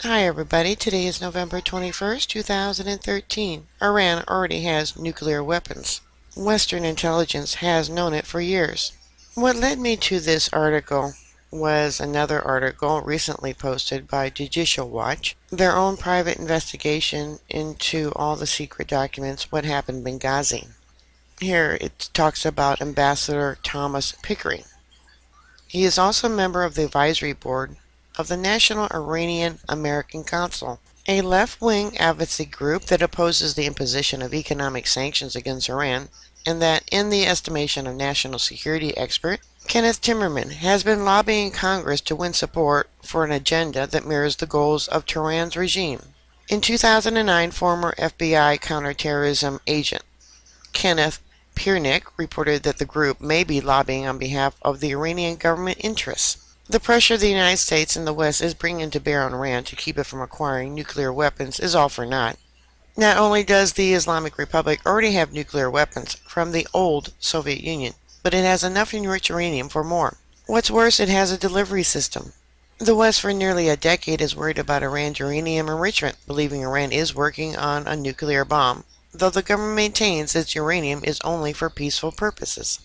Hi everybody, today is November 21st, 2013. Iran already has nuclear weapons. Western intelligence has known it for years. What led me to this article was another article recently posted by Judicial Watch, their own private investigation into all the secret documents, what happened in Benghazi. Here it talks about Ambassador Thomas Pickering. He is also a member of the advisory board of the National Iranian American Council, a left-wing advocacy group that opposes the imposition of economic sanctions against Iran, and that, in the estimation of national security expert Kenneth Timmerman, has been lobbying Congress to win support for an agenda that mirrors the goals of Tehran's regime. In 2009, former FBI counterterrorism agent Kenneth Piernick reported that the group may be lobbying on behalf of the Iranian government interests. The pressure the United States and the West is bringing to bear on Iran to keep it from acquiring nuclear weapons is all for naught. Not only does the Islamic Republic already have nuclear weapons from the old Soviet Union, but it has enough enriched uranium for more. What's worse, it has a delivery system. The West for nearly a decade is worried about Iran's uranium enrichment, believing Iran is working on a nuclear bomb, though the government maintains its uranium is only for peaceful purposes.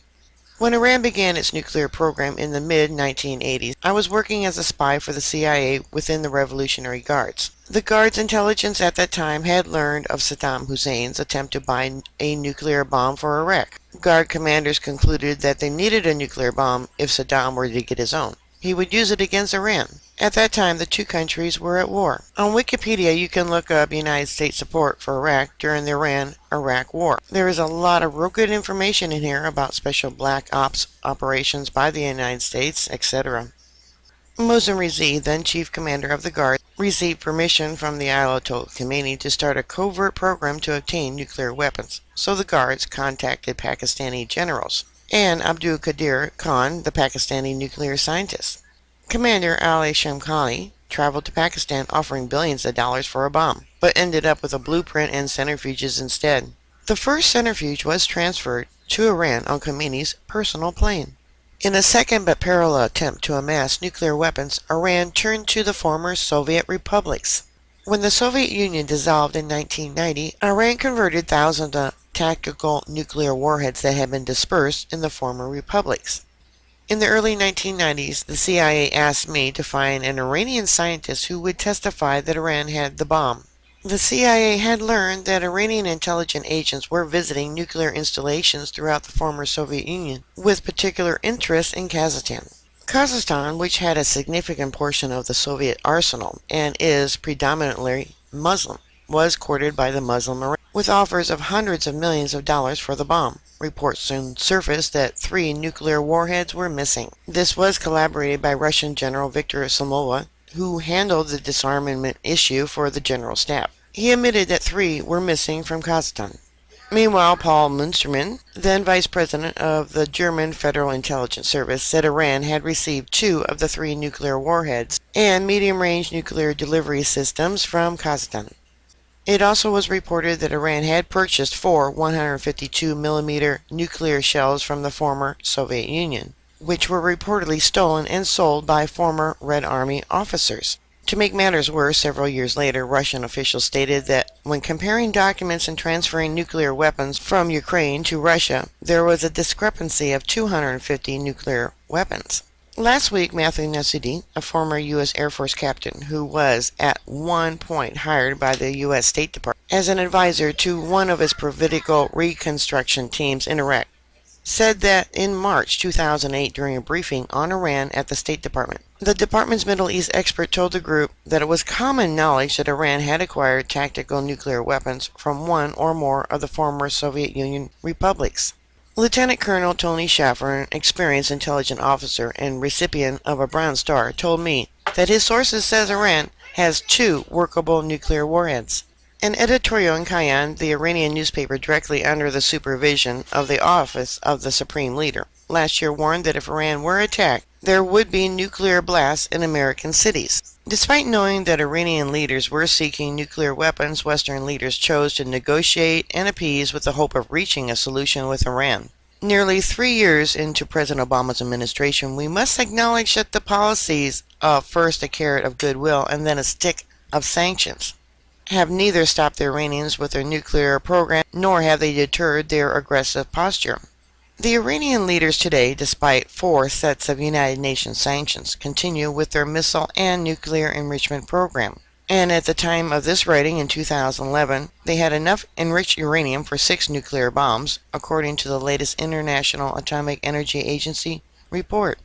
When Iran began its nuclear program in the mid-1980s, I was working as a spy for the CIA within the Revolutionary Guards. The Guards' intelligence at that time had learned of Saddam Hussein's attempt to buy a nuclear bomb for Iraq. Guard commanders concluded that they needed a nuclear bomb if Saddam were to get his own. He would use it against Iran. At that time, the two countries were at war. On Wikipedia, you can look up United States support for Iraq during the Iran-Iraq War. There is a lot of real good information in here about special black ops operations by the United States, etc. Mohsen Rezi, then chief commander of the Guard, received permission from the Ayatollah Khomeini to start a covert program to obtain nuclear weapons, so the Guards contacted Pakistani generals and Abdul Qadir Khan, the Pakistani nuclear scientist. Commander Ali Shamkhani traveled to Pakistan offering billions of dollars for a bomb, but ended up with a blueprint and centrifuges instead. The first centrifuge was transferred to Iran on Khomeini's personal plane. In a second but parallel attempt to amass nuclear weapons, Iran turned to the former Soviet republics. When the Soviet Union dissolved in 1990, Iran converted thousands of tactical nuclear warheads that had been dispersed in the former republics. In the early 1990s, the CIA asked me to find an Iranian scientist who would testify that Iran had the bomb. The CIA had learned that Iranian intelligence agents were visiting nuclear installations throughout the former Soviet Union, with particular interest in Kazakhstan. Kazakhstan, which had a significant portion of the Soviet arsenal and is predominantly Muslim, was courted by the Muslim Iran with offers of hundreds of millions of dollars for the bomb. Reports soon surfaced that 3 nuclear warheads were missing. This was corroborated by Russian General Viktor Slomova, who handled the disarmament issue for the General Staff. He admitted that 3 were missing from Kazakhstan. Meanwhile, Paul Munsterman, then Vice President of the German Federal Intelligence Service, said Iran had received 2 of the 3 nuclear warheads and medium-range nuclear delivery systems from Kazakhstan. It also was reported that Iran had purchased 4 152mm nuclear shells from the former Soviet Union, which were reportedly stolen and sold by former Red Army officers. To make matters worse, several years later, Russian officials stated that when comparing documents and transferring nuclear weapons from Ukraine to Russia, there was a discrepancy of 250 nuclear weapons. Last week, Matthew Nassoudi, a former U.S. Air Force captain who was at one point hired by the U.S. State Department as an advisor to one of its political reconstruction teams in Iraq, said that in March 2008 during a briefing on Iran at the State Department, the department's Middle East expert told the group that it was common knowledge that Iran had acquired tactical nuclear weapons from one or more of the former Soviet Union republics. Lieutenant Colonel Tony Schaffer, an experienced intelligence officer and recipient of a Bronze Star, told me that his sources says Iran has 2 workable nuclear warheads. An editorial in Kayan, the Iranian newspaper directly under the supervision of the Office of the Supreme Leader, last year warned that if Iran were attacked, there would be nuclear blasts in American cities. Despite knowing that Iranian leaders were seeking nuclear weapons, Western leaders chose to negotiate and appease with the hope of reaching a solution with Iran. Nearly 3 years into President Obama's administration, we must acknowledge that the policies of first a carrot of goodwill and then a stick of sanctions have neither stopped the Iranians with their nuclear program nor have they deterred their aggressive posture. The Iranian leaders today, despite 4 sets of United Nations sanctions, continue with their missile and nuclear enrichment program. And at the time of this writing in 2011, they had enough enriched uranium for 6 nuclear bombs, according to the latest International Atomic Energy Agency report.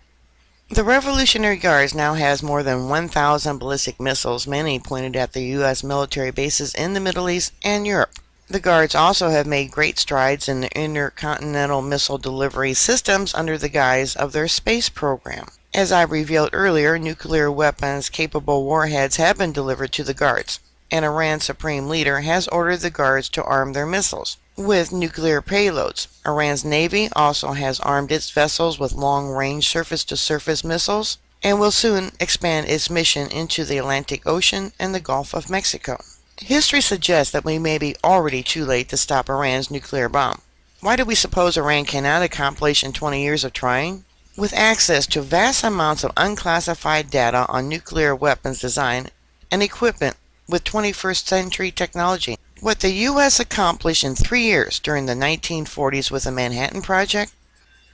The Revolutionary Guards now has more than 1,000 ballistic missiles, many pointed at the U.S. military bases in the Middle East and Europe. The Guards also have made great strides in the intercontinental missile delivery systems under the guise of their space program. As I revealed earlier, nuclear weapons-capable warheads have been delivered to the Guards, and Iran's supreme leader has ordered the Guards to arm their missiles with nuclear payloads. Iran's Navy also has armed its vessels with long-range surface-to-surface missiles and will soon expand its mission into the Atlantic Ocean and the Gulf of Mexico. History suggests that we may be already too late to stop Iran's nuclear bomb. Why do we suppose Iran cannot accomplish in 20 years of trying? With access to vast amounts of unclassified data on nuclear weapons design and equipment with 21st century technology, what the U.S. accomplished in 3 years during the 1940s with the Manhattan Project?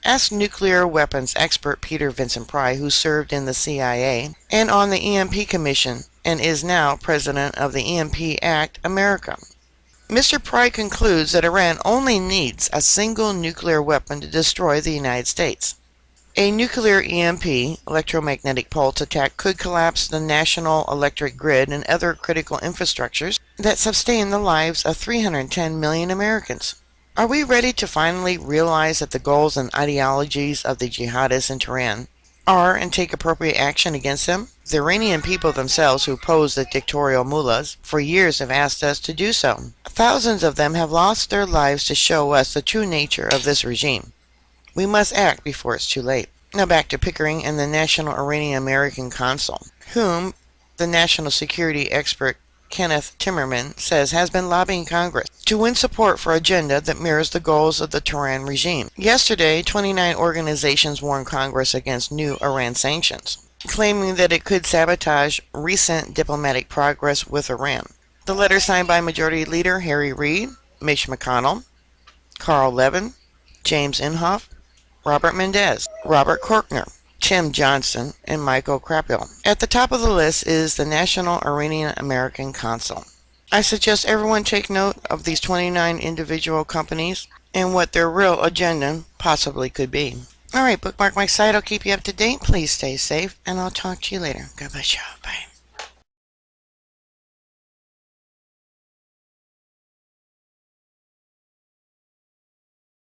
Ask nuclear weapons expert Peter Vincent Pry, who served in the CIA and on the EMP Commission and is now president of the EMP Act America. Mr. Pry concludes that Iran only needs a single nuclear weapon to destroy the United States. A nuclear EMP, electromagnetic pulse attack, could collapse the national electric grid and other critical infrastructures that sustain the lives of 310 million Americans. Are we ready to finally realize that the goals and ideologies of the jihadists in Tehran are and take appropriate action against them? The Iranian people themselves, who pose the dictatorial mullahs, for years have asked us to do so. Thousands of them have lost their lives to show us the true nature of this regime. We must act before it's too late. Now back to Pickering and the National Iranian American Consul, whom the national security expert Kenneth Timmerman says has been lobbying Congress to win support for an agenda that mirrors the goals of the Tehran regime. Yesterday, 29 organizations warned Congress against new Iran sanctions, claiming that it could sabotage recent diplomatic progress with Iran. The letter signed by Majority Leader Harry Reid, Mitch McConnell, Carl Levin, James Inhofe, Robert Mendez, Robert Korkner, Tim Johnson, and Michael Krapil. At the top of the list is the National Iranian American Consul. I suggest everyone take note of these 29 individual companies and what their real agenda possibly could be. Alright, bookmark my site. I'll keep you up to date. Please stay safe, and I'll talk to you later. God bless you. Bye.